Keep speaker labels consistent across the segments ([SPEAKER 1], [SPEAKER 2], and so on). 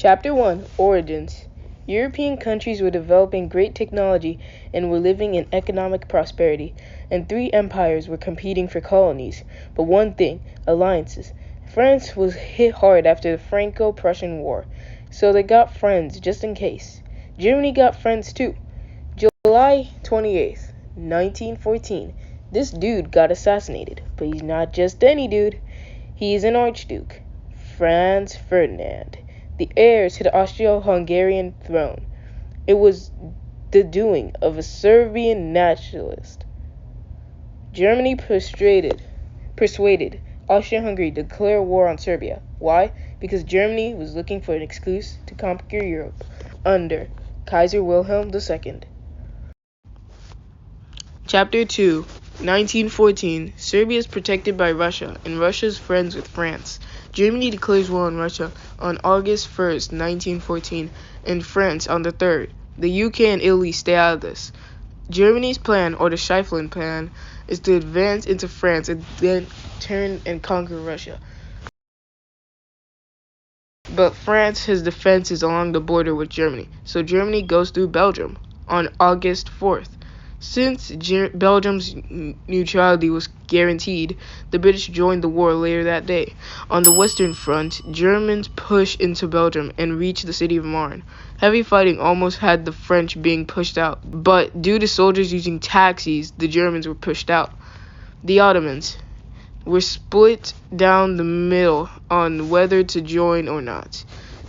[SPEAKER 1] Chapter 1 Origins. European countries were developing great technology and were living in economic prosperity, and three empires were competing for colonies. But one thing alliances. France was hit hard after the Franco Prussian War, so they got friends just in case. Germany got friends too. July 28th, 1914. This dude got assassinated, but he's not just any dude. He's an Archduke, Franz Ferdinand, the heir to the Austro-Hungarian throne. It was the doing of a Serbian nationalist. Germany persuaded Austria-Hungary to declare war on Serbia. Why? Because Germany was looking for an excuse to conquer Europe under Kaiser Wilhelm II. Chapter 2 1914. Serbia is protected by Russia, and Russia is friends with France. Germany declares war on Russia on August 1st, 1914, and France on the 3rd. The UK and Italy stay out of this. Germany's plan, or the Schlieffen Plan, is to advance into France and then turn and conquer Russia. But France has defenses along the border with Germany, so Germany goes through Belgium on August 4th. Since Belgium's neutrality was guaranteed, the British joined the war later that day. On the Western Front, Germans pushed into Belgium and reached the city of Marne. Heavy fighting almost had the French being pushed out, but due to soldiers using taxis, the Germans were pushed out. The Ottomans were split down the middle on whether to join or not.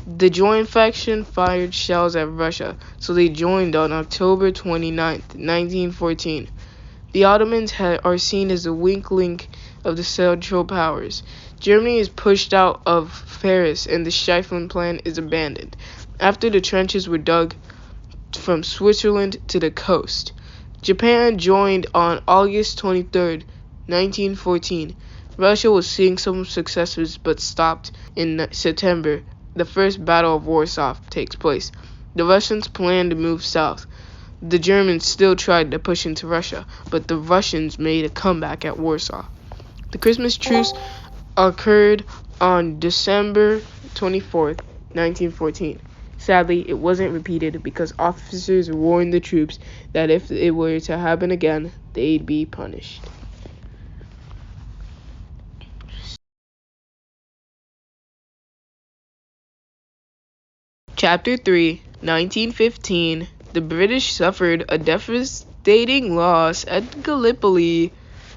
[SPEAKER 1] The joint faction fired shells at Russia, so they joined on October 29th, 1914. The Ottomans are seen as the weak link of the Central Powers. Germany is pushed out of Paris, and the Schlieffen Plan is abandoned. After the trenches were dug from Switzerland to the coast, Japan joined on August 23rd, 1914. Russia was seeing some successes but stopped in September. The First Battle of Warsaw takes place. The Russians planned to move south. The Germans still tried to push into Russia, but the Russians made a comeback at Warsaw. The Christmas truce occurred on December 24th, 1914. Sadly, it wasn't repeated because officers warned the troops that if it were to happen again, they'd be punished. Chapter 3 1915. The British suffered a devastating loss at Gallipoli.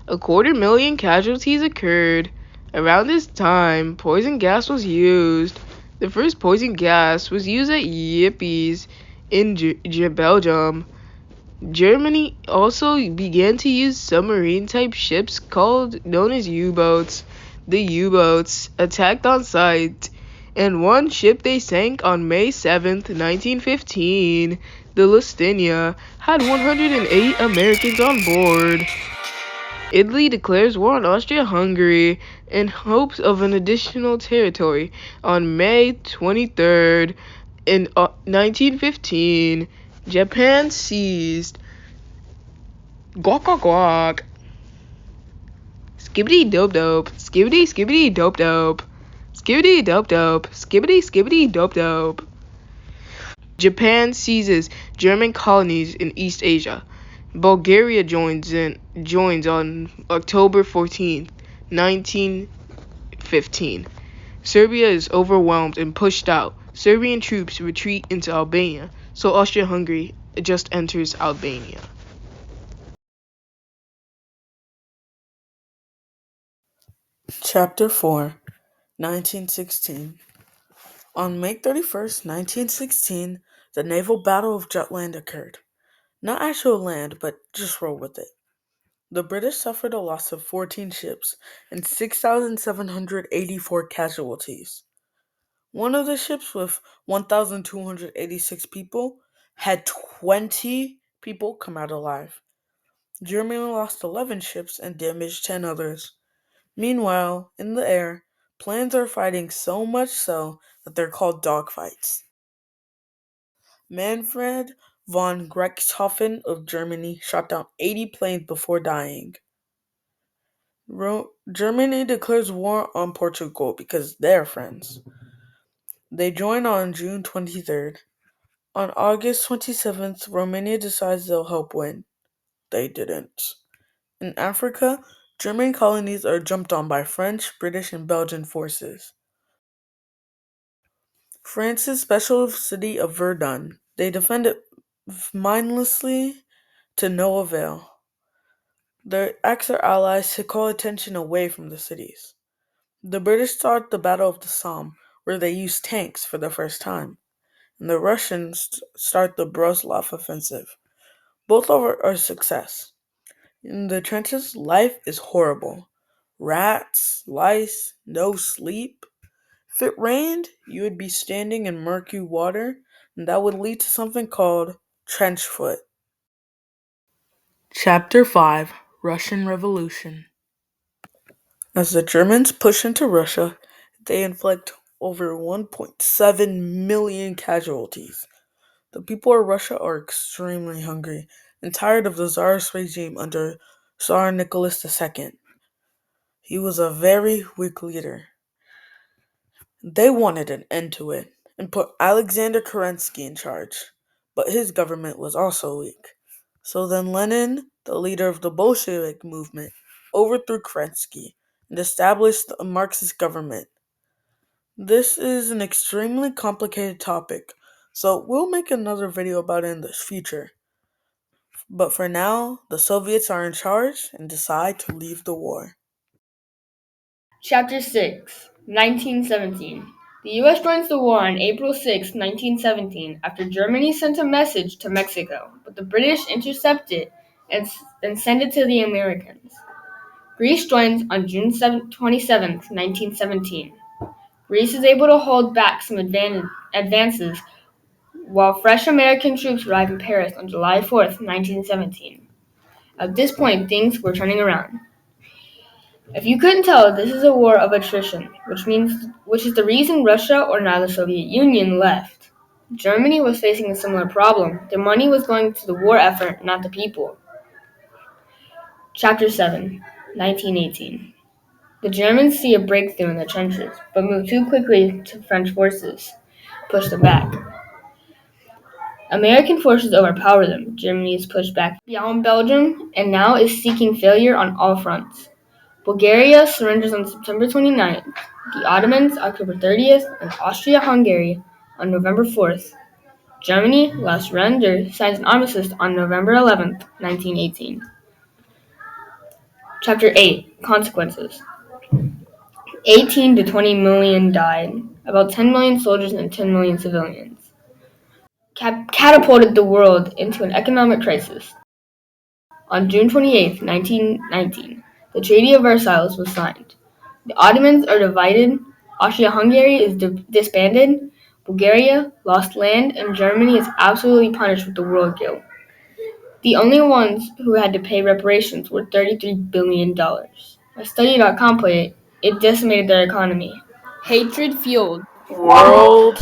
[SPEAKER 1] 250,000 casualties occurred. Around this time, poison gas was used. The first poison gas was used at Ypres in Belgium. Germany also began to use submarine-type ships known as U-boats. The U-boats attacked on sight, and one ship they sank on May 7th, 1915, the Lusitania, had 108 Americans on board. Italy declares war on Austria-Hungary in hopes of an additional territory. On May 23rd, in 1915, Japan seized Guak guak guak. Skibbity dope dope. Skibbity skibbity dope dope. Skibbity dope dope. Skibbity skibbity dope dope. Japan seizes German colonies in East Asia. Bulgaria joins on October 14th, 1915. Serbia is overwhelmed and pushed out. Serbian troops retreat into Albania, so Austria-Hungary just enters Albania.
[SPEAKER 2] Chapter 4 1916. On May 31st, 1916, the naval battle of Jutland occurred. Not actual land, but just roll with it. The British suffered a loss of 14 ships and 6,784 casualties. One of the ships, with 1,286 people, had 20 people come out alive. Germany lost 11 ships and damaged 10 others. Meanwhile, in the air, planes are fighting so much so that they're called dogfights. Manfred von Richthofen of Germany shot down 80 planes before dying. Germany declares war on Portugal because they're friends. They join on June 23rd. On August 27th, Romania decides they'll help win. They didn't. In Africa, German colonies are jumped on by French, British, and Belgian forces. France's special city of Verdun. They defend it mindlessly to no avail. They ask their allies to call attention away from the cities. The British start the Battle of the Somme, where they use tanks for the first time, and the Russians start the Brusilov offensive. Both are a success. In the trenches, life is horrible. Rats, lice, no sleep. If it rained, you would be standing in murky water, and that would lead to something called trench foot. Chapter 5: Russian Revolution. As the Germans push into Russia, they inflict over 1.7 million casualties. The people of Russia are extremely hungry and tired of the Tsarist regime under Tsar Nicholas II. He was a very weak leader. They wanted an end to it and put Alexander Kerensky in charge, but his government was also weak. So then Lenin, the leader of the Bolshevik movement, overthrew Kerensky and established a Marxist government. This is an extremely complicated topic, so we'll make another video about it in the future. But for now, the Soviets are in charge and decide to leave the war.
[SPEAKER 3] Chapter 6, 1917. The U.S. joins the war on April 6, 1917, after Germany sent a message to Mexico, but the British intercept it and send it to the Americans. Greece joins on June 27, 1917. Greece is able to hold back some advances while fresh American troops arrive in Paris on July 4, 1917. At this point, things were turning around. If you couldn't tell, this is a war of attrition, which is the reason Russia, or now the Soviet Union, left. Germany was facing a similar problem. Their money was going to the war effort, not the people. Chapter 7, 1918. The Germans see a breakthrough in the trenches, but move too quickly to French forces, push them back. American forces overpower them. Germany is pushed back beyond Belgium, and now is seeking failure on all fronts. Bulgaria surrenders on September 29th, the Ottomans October 30th, and Austria-Hungary on November 4th. Germany, last surrender, signs an armistice on November 11th, 1918. Chapter 8, Consequences. 18 to 20 million died, about 10 million soldiers and 10 million civilians. Catapulted the world into an economic crisis. On June 28, 1919, the Treaty of Versailles was signed. The Ottomans are divided, Austria-Hungary is disbanded, Bulgaria lost land, and Germany is absolutely punished with the world guilt. The only ones who had to pay reparations were $33 billion. As Study.com put it, it decimated their economy. Hatred fueled
[SPEAKER 2] World